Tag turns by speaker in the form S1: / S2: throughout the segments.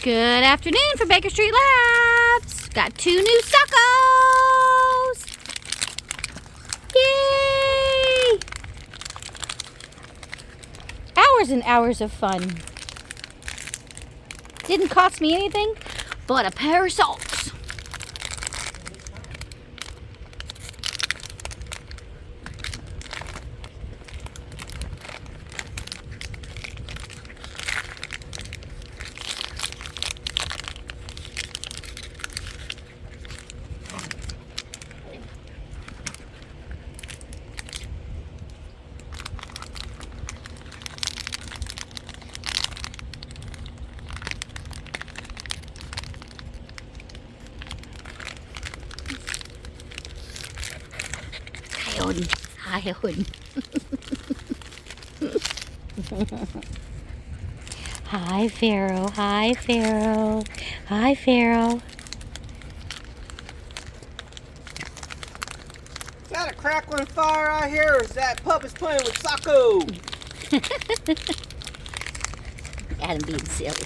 S1: Good afternoon from Baker Street Labs. Got 2 new Sockos. Yay! Hours and hours of fun. Didn't cost me anything but a pair of socks. Hi, Odin. Hi, Pharaoh. Hi, Pharaoh. Hi, Pharaoh.
S2: Is that a crackling fire out here, or is that puppets playing with Socko?
S1: Adam being silly.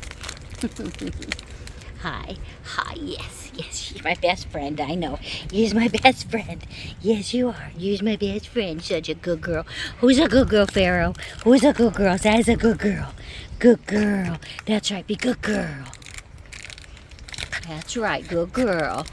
S1: Hi. Hi, yes, she's my best friend, I know. You're my best friend. Yes, you are. You're my best friend. Such a good girl. Who's a good girl, Pharaoh? Who's a good girl? That's a good girl. Good girl. That's right, be good girl. That's right, good girl.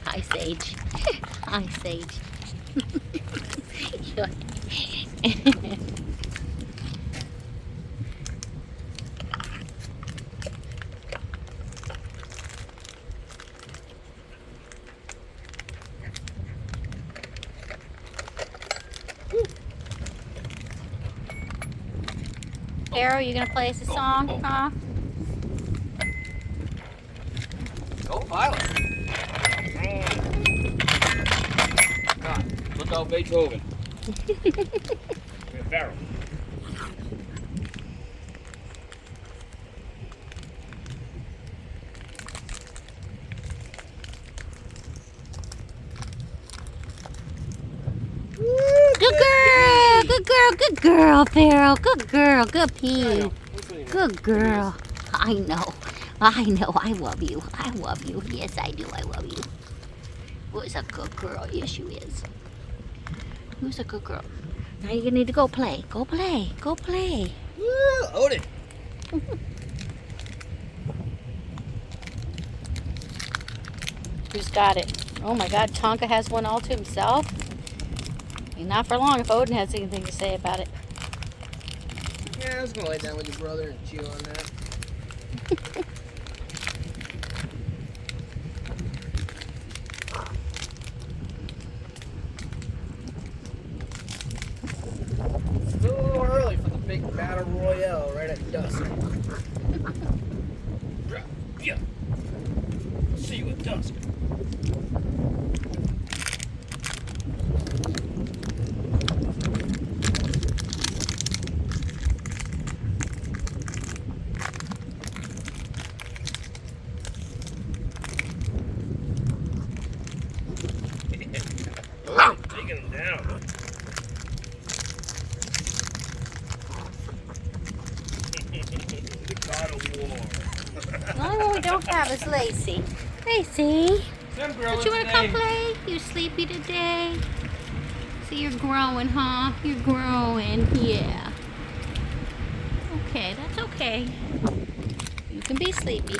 S1: Hi, Sage. Hi, Sage. Pharaoh, you gonna play us a song, huh?
S2: Go Violet. God, look out Beethoven. Barrel.
S1: Good girl, Pharaoh. Good girl, good pea. Good girl. I know. I love you. I love you. Yes, I do. I love you. Who's a good girl? Yes, you is. Who's a good girl? Now you need to go play. Go play. Go play.
S2: Woo, Odin.
S1: Who's got it? Oh my God, Tonka has one all to himself. And not for long if Odin has anything to say about it.
S2: Yeah, I was gonna lay down with your brother and chew on that. It's a little early for the big battle royale right at dusk. Yeah. See you at dusk. Taking him down. The god of war.
S1: The only one we don't have is Lacey. Lacey,
S2: Don't
S1: you want to come play? You sleepy today? See, you're growing, huh? You're growing, yeah. Okay, that's okay. You can be sleepy.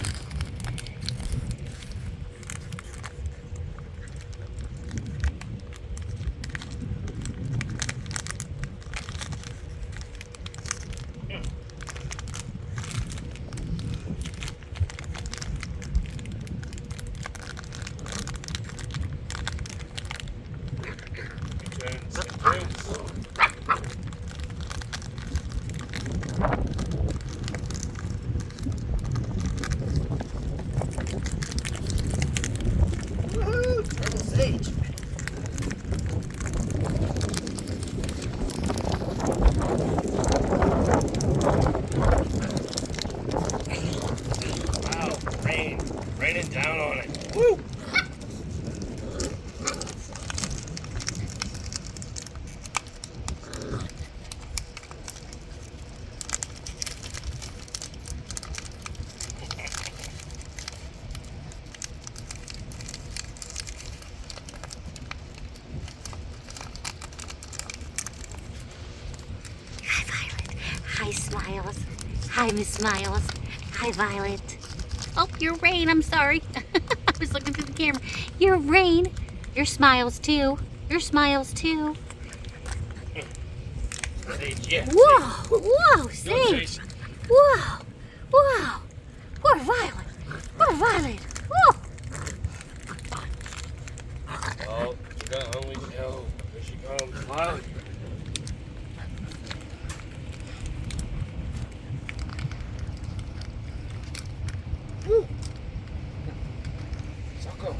S2: Down on it. Woo!
S1: Hi, Violet. Hi, Smiles. Hi, Miss Smiles. Hi, Violet. Oh, you're Rain. I'm sorry. I was looking through the camera. You're Rain. Your Smiles, too. Your Smiles, too.
S2: Sage, yeah.
S1: Whoa! Whoa, Sage! Whoa! Whoa! Poor Violet! Poor Violet! Whoa!
S2: Oh, she got only go. Here she comes. Violet. Woo! Socko.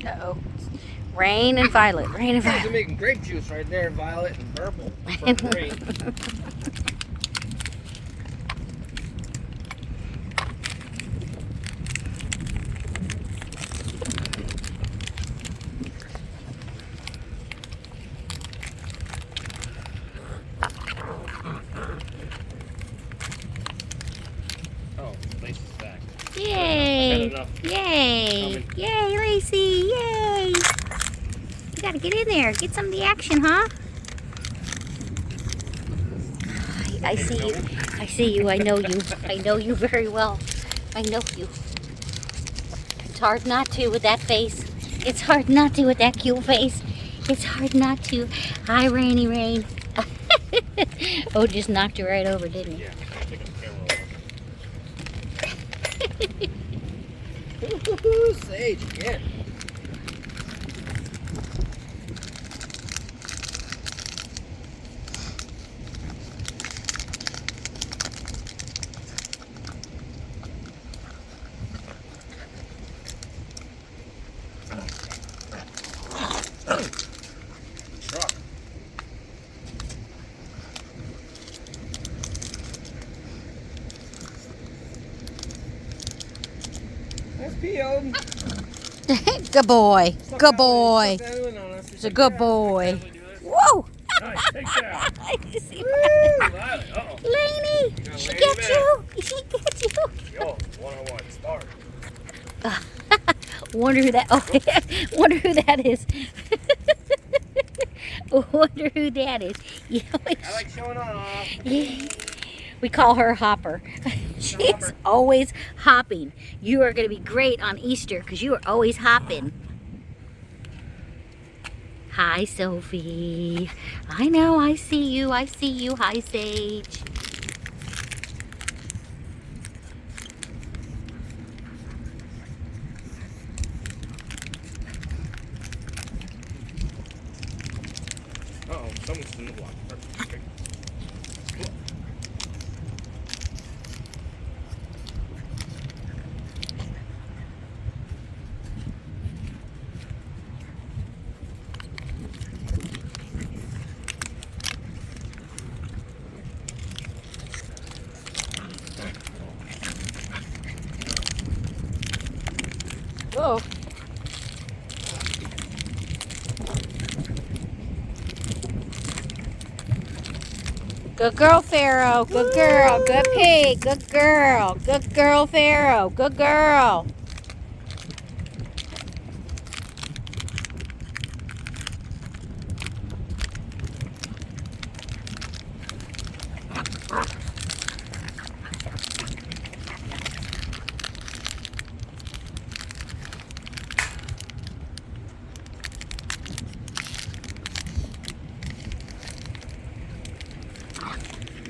S1: Uh-oh. Rain and Violet. Rain and
S2: They're
S1: Violet.
S2: making grape juice right there, Violet and purple. Purple green. Oh, Lace is back.
S1: Yay!
S2: Got enough.
S1: Yay!
S2: Coming.
S1: Yay, Lacey! Yay! You gotta get in there. Get some of the action, huh? I see you. I see you. I know you. I know you very well. I know you. It's hard not to with that face. It's hard not to with that cute face. It's hard not to. Hi, Rainy Rain. Oh, just knocked you right over, didn't he?
S2: Yeah, take a camera over. Woo-hoo-hoo, Sage again. Truck. That's P.O.
S1: Good boy. Good boy. It's a good boy. Whoa!
S2: Nice, take that. Violet, uh-oh.
S1: Laney,
S2: got
S1: she
S2: Laney
S1: gets
S2: back.
S1: you. She gets you.
S2: Yo, one-on-one, start.
S1: Wonder who that. Oh, wonder who that is. Wonder who that is. You know,
S2: I like showing off.
S1: we call her Hopper. She's
S2: Hopper.
S1: always hopping. You are going to be great on Easter because you are always hopping. Hi, Sophie. I know. I see you. I see you. Hi, Sage.
S2: Uh-oh, someone's in the block. Okay.
S1: Whoa. Good girl, Pharaoh. Good girl. Good pig. Good girl. Good girl, Pharaoh. Good girl.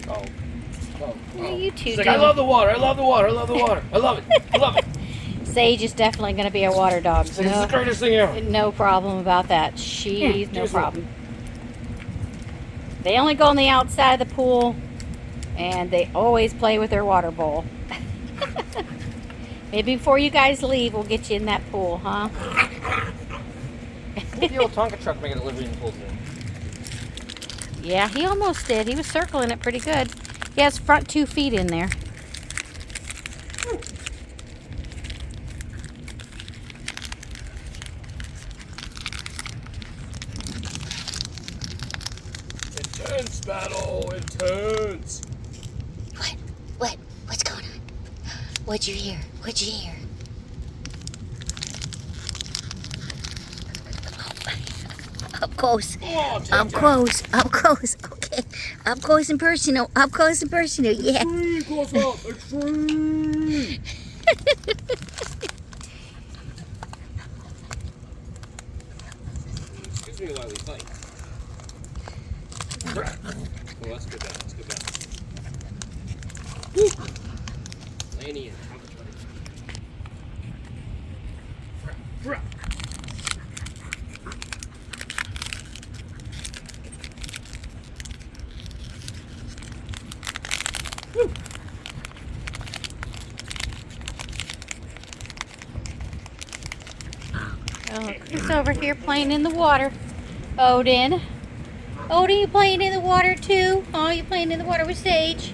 S2: Oh. Oh.
S1: Yeah, you two
S2: She's
S1: do.
S2: like, I love the water, I love the water, I love the water. I love it. I love it.
S1: Sage is definitely going to be a water dog.
S2: This is the greatest thing ever.
S1: No problem about that. She's no
S2: give us
S1: problem. They only go on the outside of the pool, and they always play with their water bowl. Maybe before you guys leave, we'll get you in that pool, huh?
S2: The old Tonka truck making a delivery in the pool soon.
S1: Yeah, he almost did. He was circling it pretty good. He has front 2 feet in there.
S2: Intense battle, intense.
S1: What's going on? What'd you hear? Up close.
S2: Oh,
S1: Up close. Okay. Up close and personal. Yeah.
S2: Extreme close up. Extreme. Excuse me while we fight. Oh, that's good balance. Woo. Laney and
S1: Oh, he's over here playing in the water. Odin, you playing in the water too? Oh, you playing in the water with Sage?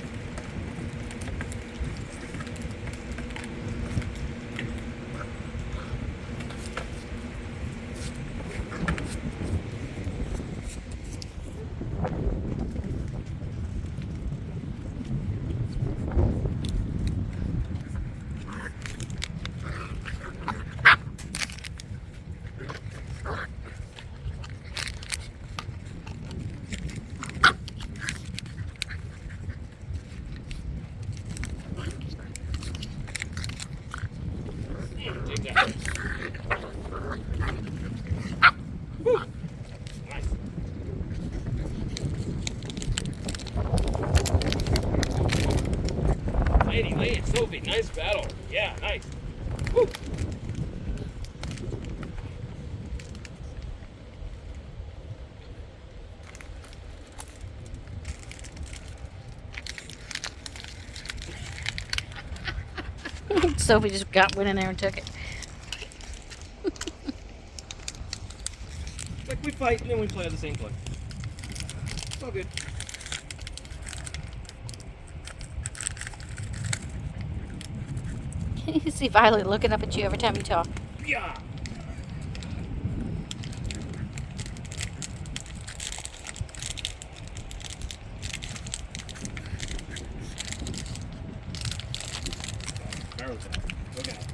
S2: take that. Woo. Nice. Laney, Sophie, nice battle. Yeah, nice. Woo.
S1: Sophie just went in there and took it.
S2: Like we fight and then we play at the same play. It's all good.
S1: You see Violet looking up at you every time you talk.
S2: Yeah. Barrel's out. Look out.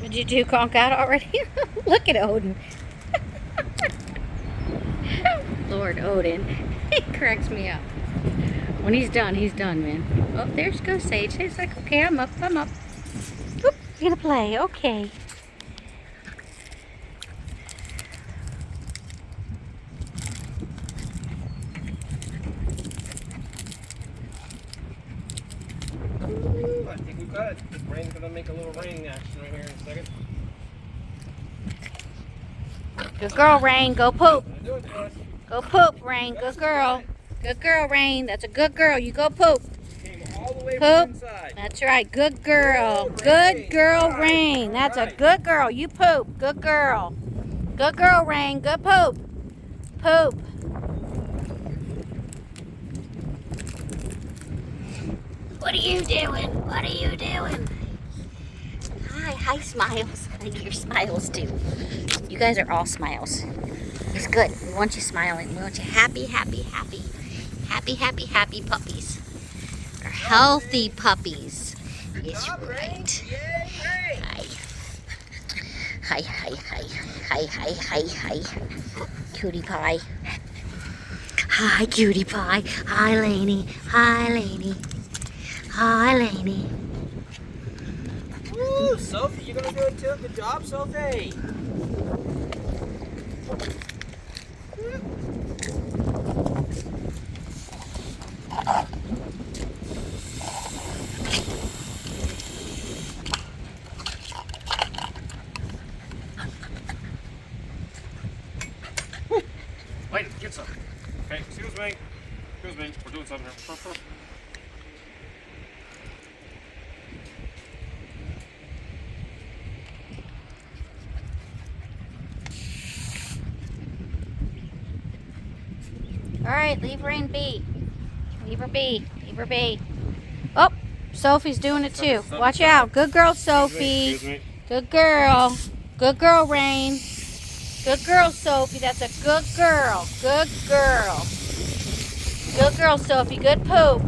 S1: Did you do conk out already? Look at Odin. Lord Odin. He cracks me up. When he's done, man. Oh, there goes Sage. He's like, okay, I'm up. Oop, you're gonna play. Okay.
S2: I think we got it. This rain's gonna make a little rain action right here in a second.
S1: Good girl, Rain. Go poop.
S2: Do it, boys.
S1: Go poop, Rain. Good girl. Good girl, Rain. That's a good girl. You go poop.
S2: Came all the way
S1: Poop.
S2: from inside.
S1: That's right. Good girl. Good girl, Rain. That's a good girl. You poop. Good girl. Good girl, Rain. Good poop. Poop. What are you doing? Hi, Smiles. I like your smiles too. You guys are all smiles. It's good. We want you smiling. We want you happy, happy, happy. Happy, happy, happy puppies. Or healthy puppies. Yes, right. Hi. Hi, hi, hi. Hi, hi, hi, hi. Cutie pie. Hi, cutie pie. Hi, Lainey. Hi, Lainey. Hi, Lainey.
S2: Woo, Sophie, you're gonna do it too. Good job, Sophie. Wait, get some. Okay, excuse me. Excuse me. We're doing something here.
S1: All right, leave Rain be. Leave her be. Leave her be. Oh, Sophie's doing it too. Watch out. Good girl, Sophie.
S2: Excuse me.
S1: Good girl. Good girl, Rain. Good girl, Sophie. That's a good girl. Good girl. Good girl, Sophie. Good poop.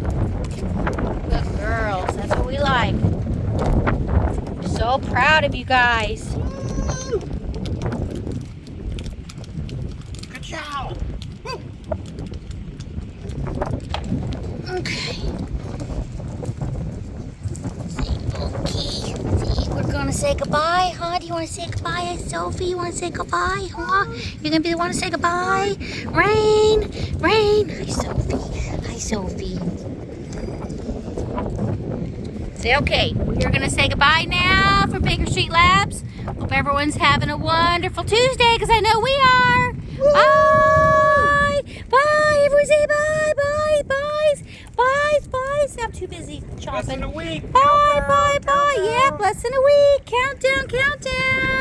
S1: Good girls. That's what we like. So proud of you guys.
S2: Good job.
S1: Okay. See, we're gonna say goodbye, huh? Do you wanna say goodbye, Sophie? You wanna say goodbye, huh? You're gonna be the one to say goodbye? Rain! Rain! Hi, Sophie. Hi, Sophie. Say okay. We're gonna say goodbye now from Baker Street Labs. Hope everyone's having a wonderful Tuesday, because I know we are. Bye! Bye! Everyone say bye! Bye! Bye! Bye! Bye! I'm too busy
S2: Less
S1: chopping.
S2: than a week.
S1: Bye! Bye! Bye! Yeah, less than a week. Countdown! Countdown!